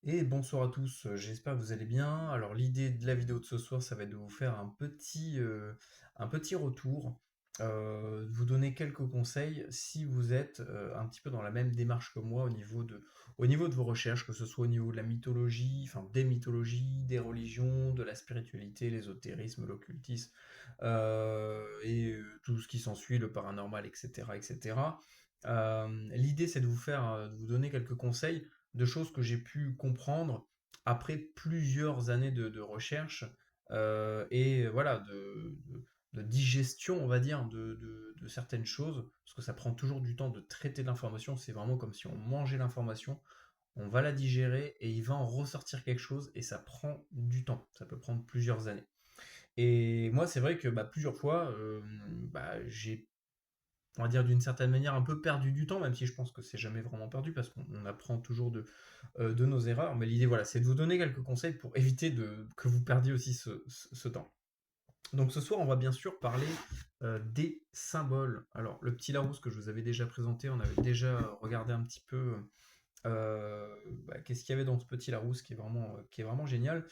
Et bonsoir à tous, j'espère que vous allez bien. Alors l'idée de la vidéo de ce soir, ça va être de vous faire un petit retour, de vous donner quelques conseils si vous êtes un petit peu dans la même démarche que moi au niveau de vos recherches, que ce soit au niveau de la mythologie, enfin des mythologies, des religions, de la spiritualité, l'ésotérisme, l'occultisme, tout ce qui s'ensuit, le paranormal, etc., etc. L'idée, c'est de de vous donner quelques conseils de choses que j'ai pu comprendre après plusieurs années de recherche voilà, de digestion, on va dire, de certaines choses, parce que ça prend toujours du temps de traiter l'information, c'est vraiment comme si on mangeait l'information, on va la digérer et il va en ressortir quelque chose et ça prend du temps, ça peut prendre plusieurs années. Et moi, c'est vrai que plusieurs fois, j'ai on va dire d'une certaine manière un peu perdu du temps, même si je pense que c'est jamais vraiment perdu parce qu'on apprend toujours de nos erreurs. Mais l'idée, voilà, c'est de vous donner quelques conseils pour éviter que vous perdiez aussi ce temps. Donc ce soir, on va bien sûr parler des symboles. Alors, le petit Larousse que je vous avais déjà présenté, on avait déjà regardé un petit peu qu'est-ce qu'il y avait dans ce petit Larousse qui est vraiment génial.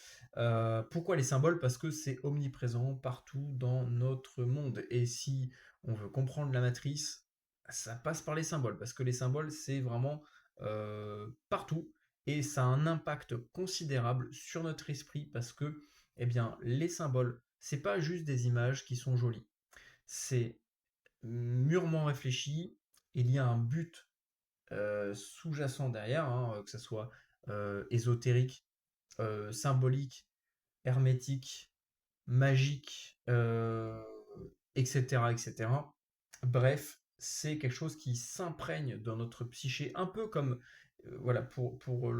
Pourquoi les symboles? Parce que c'est omniprésent partout dans notre monde. Et si on veut comprendre la matrice, ça passe par les symboles. Parce que les symboles, c'est vraiment partout. Et ça a un impact considérable sur notre esprit. Parce que, eh bien, les symboles, c'est pas juste des images qui sont jolies. C'est mûrement réfléchi. Il y a un but sous-jacent derrière, hein, que ça soit ésotérique, symbolique, hermétique, magique, etc., etc. Bref, c'est quelque chose qui s'imprègne dans notre psyché, un peu comme, voilà, pour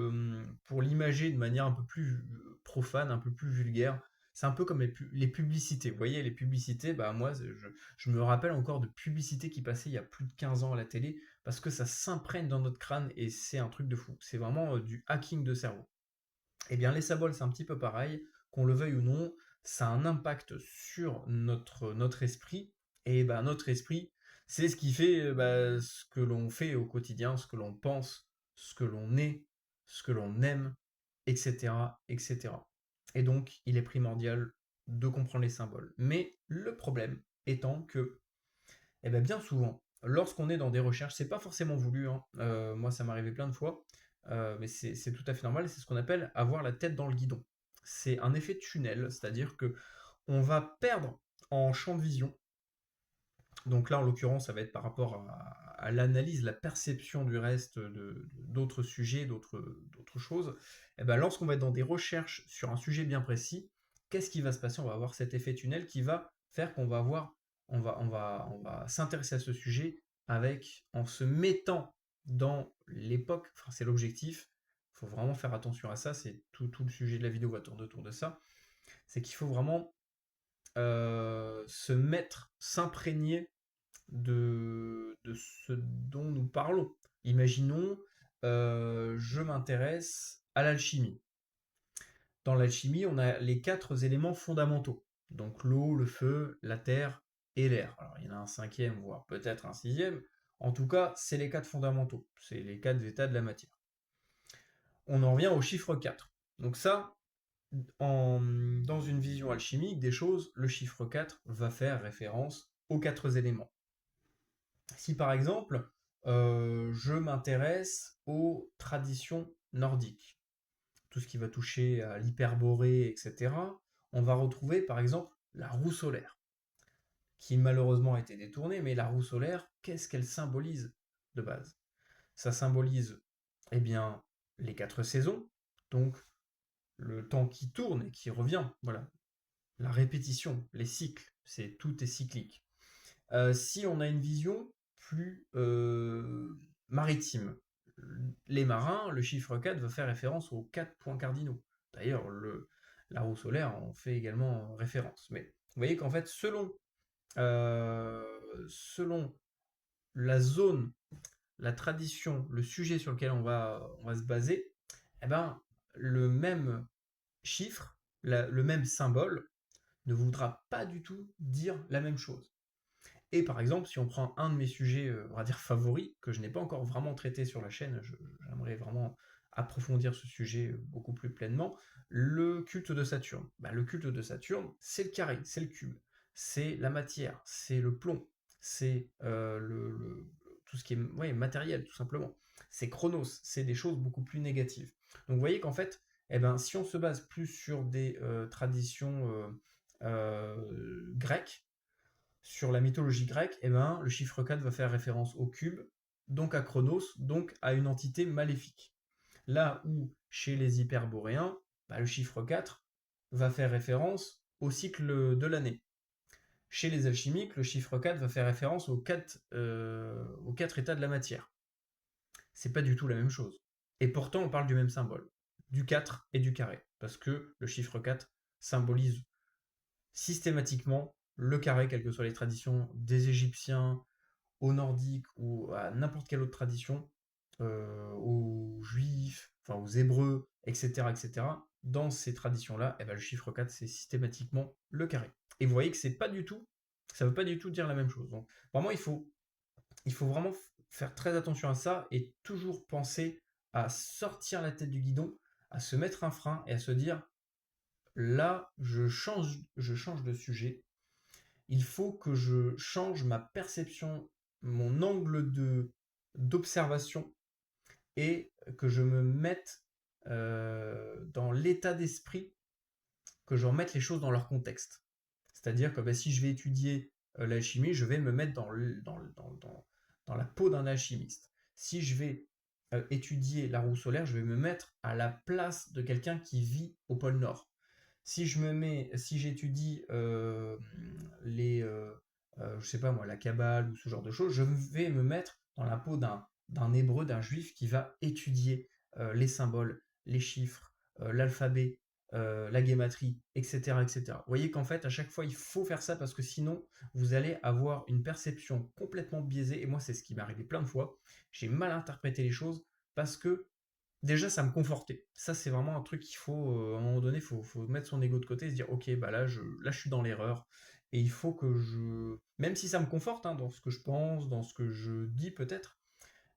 l'imager de manière un peu plus profane, un peu plus vulgaire, c'est un peu comme les publicités. Vous voyez, les publicités, moi, je me rappelle encore de publicités qui passaient il y a plus de 15 ans à la télé, parce que ça s'imprègne dans notre crâne et c'est un truc de fou. C'est vraiment du hacking de cerveau. Eh bien, les sabots, c'est un petit peu pareil, qu'on le veuille ou non, ça a un impact sur notre esprit, et notre esprit, c'est ce qui fait ce que l'on fait au quotidien, ce que l'on pense, ce que l'on est, ce que l'on aime, etc., etc. Et donc, il est primordial de comprendre les symboles. Mais le problème étant que, bien souvent, lorsqu'on est dans des recherches, c'est pas forcément voulu, hein, moi ça m'est arrivé plein de fois, mais c'est tout à fait normal, c'est ce qu'on appelle avoir la tête dans le guidon. C'est un effet tunnel, c'est-à-dire que on va perdre en champ de vision. Donc là, en l'occurrence, ça va être par rapport à l'analyse, la perception du reste d'autres sujets, d'autres choses. Et ben, lorsqu'on va être dans des recherches sur un sujet bien précis, qu'est-ce qui va se passer? On va avoir cet effet tunnel qui va faire qu'on va avoir, on va s'intéresser à ce sujet en se mettant dans l'époque, enfin c'est l'objectif, il faut vraiment faire attention à ça, c'est tout le sujet de la vidéo va tourner autour de ça, c'est qu'il faut vraiment se mettre, s'imprégner de ce dont nous parlons. Imaginons, je m'intéresse à l'alchimie. Dans l'alchimie, on a les quatre éléments fondamentaux. Donc l'eau, le feu, la terre et l'air. Alors il y en a un cinquième, voire peut-être un sixième. En tout cas, c'est les quatre fondamentaux. C'est les quatre états de la matière. On en revient au chiffre 4. Donc ça, dans une vision alchimique des choses, le chiffre 4 va faire référence aux quatre éléments. Si par exemple, je m'intéresse aux traditions nordiques, tout ce qui va toucher à l'hyperborée, etc., on va retrouver par exemple la roue solaire, qui malheureusement a été détournée, mais la roue solaire, qu'est-ce qu'elle symbolise de base? Ça symbolise, eh bien, les quatre saisons, donc le temps qui tourne et qui revient, voilà, la répétition, les cycles, tout est cyclique. Si on a une vision plus maritime, les marins, le chiffre 4 va faire référence aux 4 points cardinaux. D'ailleurs, la roue solaire en fait également référence. Mais vous voyez qu'en fait, euh, selon la zone, la tradition, le sujet sur lequel on va se baser, eh ben, le même chiffre, le même symbole ne voudra pas du tout dire la même chose. Et par exemple, si on prend un de mes sujets, on va dire favoris, que je n'ai pas encore vraiment traité sur la chaîne, j'aimerais vraiment approfondir ce sujet beaucoup plus pleinement, le culte de Saturne. Bah, le culte de Saturne, c'est le carré, c'est le cube, c'est la matière, c'est le plomb, c'est tout ce qui est ouais, matériel, tout simplement. C'est Chronos, c'est des choses beaucoup plus négatives. Donc vous voyez qu'en fait, eh ben, si on se base plus sur des traditions grecques, sur la mythologie grecque, eh ben, le chiffre 4 va faire référence au cube, donc à Chronos, donc à une entité maléfique. Là où chez les hyperboréens, bah, le chiffre 4 va faire référence au cycle de l'année. Chez les alchimiques, le chiffre 4 va faire référence aux 4 états de la matière. C'est pas du tout la même chose. Et pourtant, on parle du même symbole, du 4 et du carré, parce que le chiffre 4 symbolise systématiquement le carré, quelles que soient les traditions des Égyptiens, aux Nordiques ou à n'importe quelle autre tradition, aux Juifs, enfin aux Hébreux, etc., etc. Dans ces traditions-là, eh ben, le chiffre 4, c'est systématiquement le carré. Et vous voyez que c'est pas du tout, ça veut pas du tout dire la même chose. Donc vraiment, il faut vraiment faire très attention à ça et toujours penser à sortir la tête du guidon, à se mettre un frein et à se dire là, je change de sujet. Il faut que je change ma perception, mon angle d'observation et que je me mette dans l'état d'esprit, que je remette les choses dans leur contexte. C'est-à-dire que bah, si je vais étudier l'alchimie, je vais me mettre dans la peau d'un alchimiste. Si je vais étudier la roue solaire, je vais me mettre à la place de quelqu'un qui vit au pôle Nord. Si j'étudie je sais pas moi, la Kabbale ou ce genre de choses, je vais me mettre dans la peau d'un hébreu, d'un juif qui va étudier les symboles, les chiffres, l'alphabet, la guématrie, etc., etc. Vous voyez qu'en fait, à chaque fois, il faut faire ça parce que sinon, vous allez avoir une perception complètement biaisée. Et moi, c'est ce qui m'est arrivé plein de fois. J'ai mal interprété les choses parce que déjà, ça me confortait. Ça, c'est vraiment un truc qu'il faut, à un moment donné, faut mettre son ego de côté et se dire, ok, bah là, je suis dans l'erreur. Et il faut que même si ça me conforte hein, dans ce que je pense, dans ce que je dis peut-être,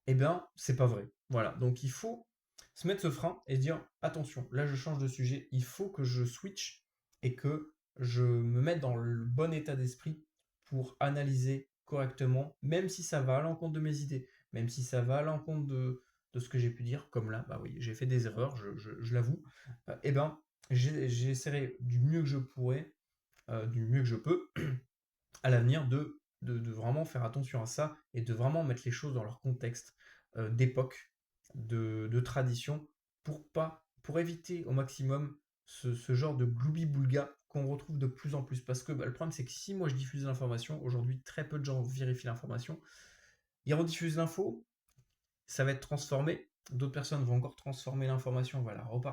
eh bien, c'est pas vrai. Voilà. Donc, il faut se mettre ce frein et se dire, attention, là, je change de sujet. Il faut que je switch et que je me mette dans le bon état d'esprit pour analyser correctement, même si ça va à l'encontre de mes idées, même si ça va à l'encontre de ce que j'ai pu dire, comme là, bah oui, j'ai fait des erreurs, je l'avoue, eh ben, j'essaierai du mieux que je pourrai, du mieux que je peux, à l'avenir, de vraiment faire attention à ça et de vraiment mettre les choses dans leur contexte d'époque, de tradition, pour éviter au maximum ce genre de gloubi-boulga qu'on retrouve de plus en plus. Parce que bah, le problème, c'est que si moi je diffuse l'information, aujourd'hui très peu de gens vérifient l'information, ils rediffusent l'info, ça va être transformé. D'autres personnes vont encore transformer l'information,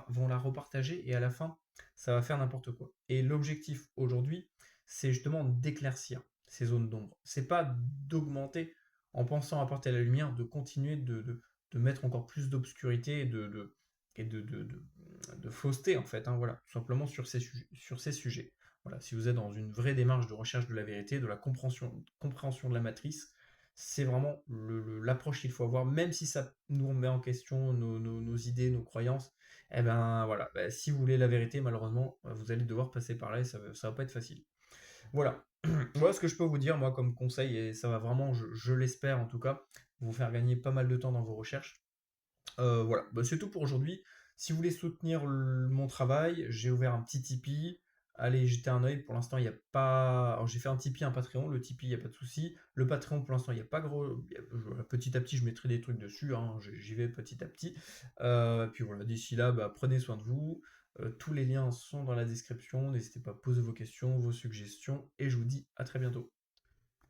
vont la repartager et à la fin, ça va faire n'importe quoi. Et l'objectif aujourd'hui, c'est justement d'éclaircir ces zones d'ombre. C'est pas d'augmenter en pensant apporter la lumière, de continuer de mettre encore plus d'obscurité et de fausseté en fait, hein, voilà, tout simplement sur ces sujets. Voilà, si vous êtes dans une vraie démarche de recherche de la vérité, de la compréhension de la matrice, c'est vraiment l'approche qu'il faut avoir, même si ça nous remet en question nos idées, nos croyances. Eh ben voilà, bah, si vous voulez la vérité, malheureusement, vous allez devoir passer par là et ça va pas être facile. Voilà. Voilà ce que je peux vous dire, moi, comme conseil, et ça va vraiment, je l'espère en tout cas, vous faire gagner pas mal de temps dans vos recherches. Voilà, bah, c'est tout pour aujourd'hui. Si vous voulez soutenir mon travail, j'ai ouvert un petit Tipeee. Allez jeter un œil. Pour l'instant, il n'y a pas. Alors, j'ai fait un Tipeee, un Patreon. Le Tipeee, il n'y a pas de souci. Le Patreon, pour l'instant, il n'y a pas gros. Petit à petit, je mettrai des trucs dessus, hein. J'y vais petit à petit. Puis voilà, d'ici là, bah, prenez soin de vous. Tous les liens sont dans la description. N'hésitez pas à poser vos questions, vos suggestions. Et je vous dis à très bientôt.